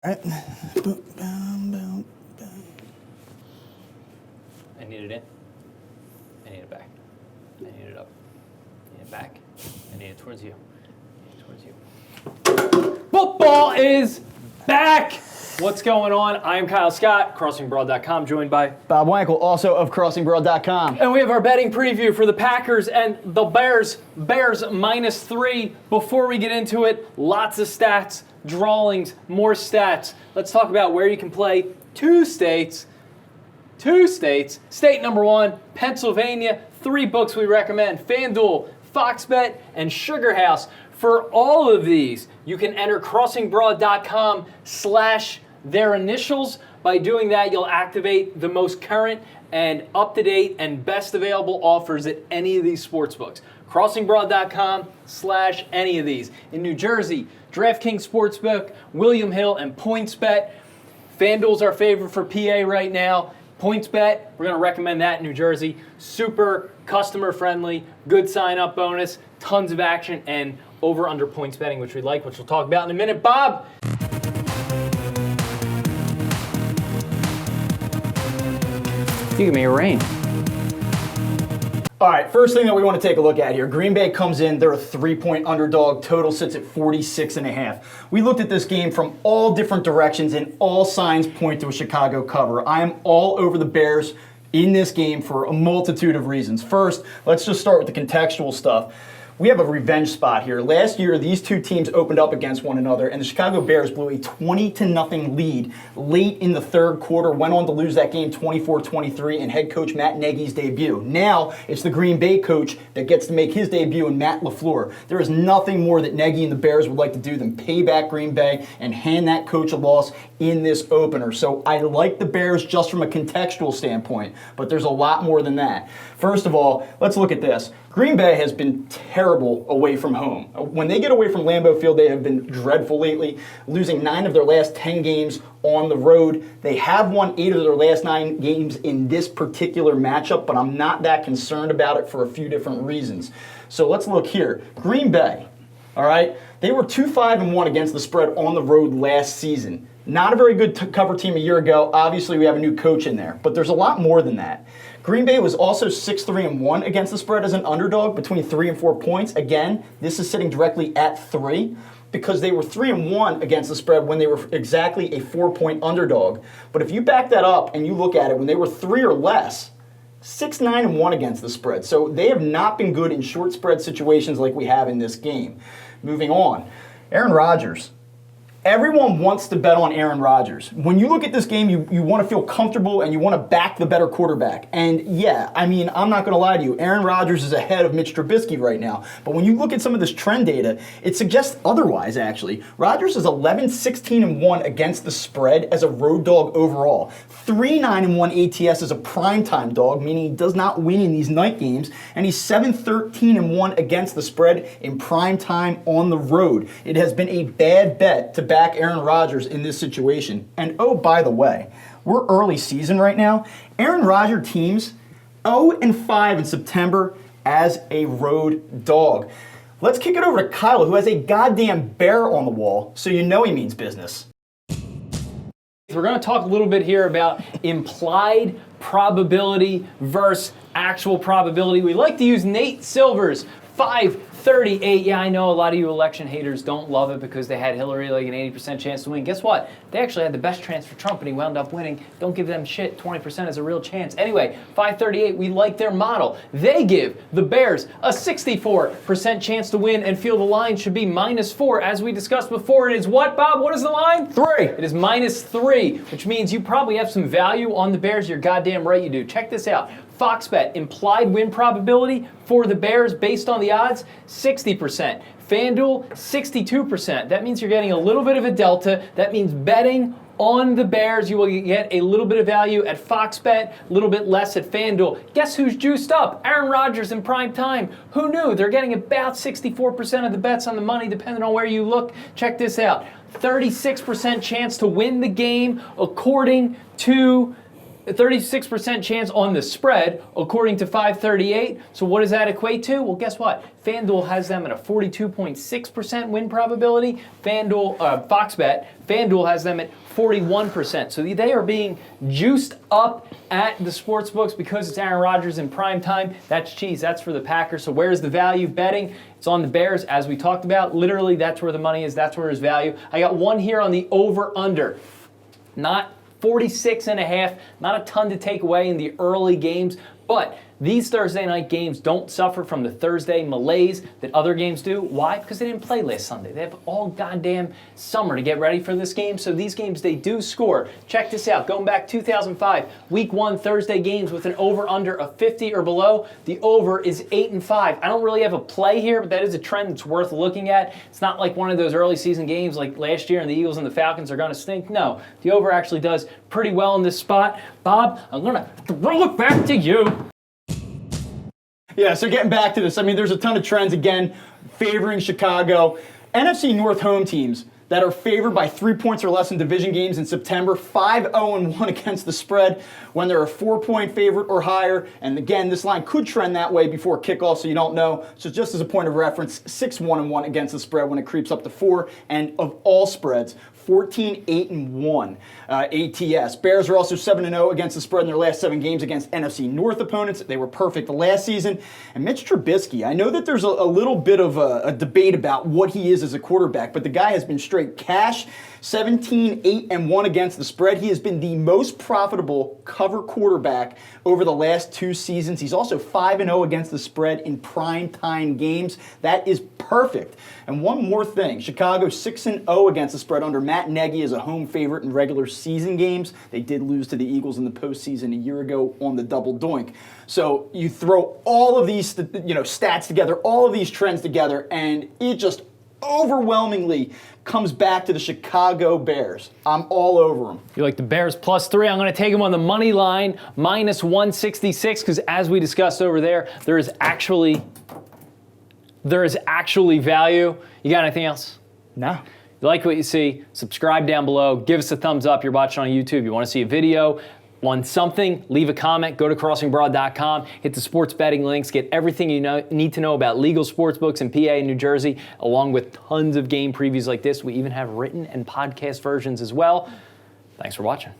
Right. I need it in. I need it back. I need it up. I need it back. I need it towards you. I need it towards you. Football is back! What's going on? I am Kyle Scott, crossingbroad.com, joined by Bob Wankel, also of crossingbroad.com. And we have our betting preview for the Packers and the Bears. Bears -3. Before we get into it, lots of stats, drawings, more stats. Let's talk about where you can play two states. State number one, Pennsylvania. 3 books we recommend: FanDuel, Fox Bet, and Sugar House. For all of these, you can enter crossingbroad.com/their initials. By doing that, you'll activate the most current and up-to-date and best available offers at any of these sports books. crossingbroad.com/any of these. In New Jersey, DraftKings Sportsbook, William Hill, and PointsBet. FanDuel's our favorite for PA right now. PointsBet, we're going to recommend that in New Jersey. Super customer friendly, good sign-up bonus, tons of action, and over-under points betting, which we like, which we'll talk about in a minute. Bob! You give me a rain. All right, first thing that we want to take a look at here. Green Bay comes in, they're a 3-point underdog. Total sits at 46.5. We looked at this game from all different directions and all signs point to a Chicago cover. I am all over the Bears in this game for a multitude of reasons. First, let's just start with the contextual stuff. We have a revenge spot here. Last year, these two teams opened up against one another, and the Chicago Bears blew a 20-0 lead late in the third quarter, went on to lose that game 24-23 in head coach Matt Nagy's debut. Now, it's the Green Bay coach that gets to make his debut in Matt LaFleur. There is nothing more that Nagy and the Bears would like to do than pay back Green Bay and hand that coach a loss in this opener. So I like the Bears just from a contextual standpoint, but there's a lot more than that. First of all, let's look at this. Green Bay has been terrible away from home. When they get away from Lambeau Field, they have been dreadful lately, losing 9 of their last 10 games on the road. They have won 8 of their last 9 games in this particular matchup, but I'm not that concerned about it for a few different reasons. So let's look here. Green Bay, all right, they were 2-5-1 against the spread on the road last season. Not a very good cover team a year ago. Obviously, we have a new coach in there, but there's a lot more than that. Green Bay was also 6-3-1 against the spread as an underdog, between 3 and 4 points. Again, this is sitting directly at 3 because they were 3-1 against the spread when they were exactly a 4-point underdog. But if you back that up and you look at it when they were 3 or less, 6-9-1 against the spread. So they have not been good in short spread situations like we have in this game. Moving on, Aaron Rodgers. Everyone wants to bet on Aaron Rodgers. When you look at this game, you want to feel comfortable and you want to back the better quarterback. And yeah, I mean, I'm not going to lie to you. Aaron Rodgers is ahead of Mitch Trubisky right now. But when you look at some of this trend data, it suggests otherwise, actually. Rodgers is 11-16-1 against the spread as a road dog overall. 3-9-1 ATS as a primetime dog, meaning he does not win in these night games. And he's 7-13-1 against the spread in primetime on the road. It has been a bad bet to back Aaron Rodgers in this situation. And oh, by the way, we're early season right now. Aaron Rodgers teams 0-5 in September as a road dog. Let's kick it over to Kyle, who has a goddamn bear on the wall, so you know he means business. We're going to talk a little bit here about implied probability versus actual probability. We like to use Nate Silver's 538. Yeah, I know a lot of you election haters don't love it because they had Hillary like an 80% chance to win. Guess what? They actually had the best chance for Trump and he wound up winning. Don't give them shit. 20% is a real chance. Anyway, 538, we like their model. They give the Bears a 64% chance to win and feel the line should be -4. As we discussed before, it is what, Bob? What is the line? 3. It is -3, which means you probably have some value on the Bears. You're goddamn right you do. Check this out. Fox Bet, implied win probability for the Bears based on the odds, 60%. FanDuel, 62%. That means you're getting a little bit of a delta. That means betting on the Bears, you will get a little bit of value at Fox Bet, a little bit less at FanDuel. Guess who's juiced up? Aaron Rodgers in prime time. Who knew? They're getting about 64% of the bets on the money, depending on where you look. Check this out. 36% chance to win the game according to 36% chance on the spread, according to 538. So what does that equate to? Well, guess what? FanDuel has them at a 42.6% win probability. Fox Bet, FanDuel has them at 41%. So they are being juiced up at the sports books because it's Aaron Rodgers in prime time. That's cheese. That's for the Packers. So where's the value betting? It's on the Bears, as we talked about. Literally, that's where the money is. That's where there's value. I got one here on the over-under. Not 46.5, not a ton to take away in the early games, but these Thursday night games don't suffer from the Thursday malaise that other games do. Why? Because they didn't play last Sunday. They have all goddamn summer to get ready for this game, so these games, they do score. Check this out. Going back 2005, Week 1 Thursday games with an over-under of 50 or below, the over is 8-5. I don't really have a play here, but that is a trend that's worth looking at. It's not like one of those early season games like last year and the Eagles and the Falcons are going to stink. No, the over actually does pretty well in this spot. Bob, I'm going to throw it back to you. Yeah, so getting back to this, I mean, there's a ton of trends, again, favoring Chicago. NFC North home teams that are favored by 3 points or less in division games in September, 5-0-1 against the spread when they're a 4-point favorite or higher. And again, this line could trend that way before kickoff, so you don't know. So just as a point of reference, 6-1-1 against the spread when it creeps up to 4. And of all spreads, 14-8-1 ATS. Bears are also 7-0 against the spread in their last 7 games against NFC North opponents. They were perfect last season. And Mitch Trubisky, I know that there's a little bit of a debate about what he is as a quarterback, but the guy has been straight cash. 17-8-1 against the spread. He has been the most profitable cover quarterback over the last 2 seasons. He's also 5-0 against the spread in primetime games. That is perfect. And one more thing, Chicago 6-0 against the spread under Matt Nagy as a home favorite in regular season games. They did lose to the Eagles in the postseason a year ago on the double doink. So you throw all of these stats together, all of these trends together, and it just overwhelmingly comes back to the Chicago Bears. I'm all over them. You like the Bears +3. I'm going to take them on the money line, -166, because as we discussed over there, there is actually value. You got anything else? No. You like what you see, subscribe down below. Give us a thumbs up. You're watching on YouTube. You want to see a video on something, leave a comment. Go to crossingbroad.com. Hit the sports betting links. Get everything you need to know about legal sports books in PA and New Jersey, along with tons of game previews like this. We even have written and podcast versions as well. Thanks for watching.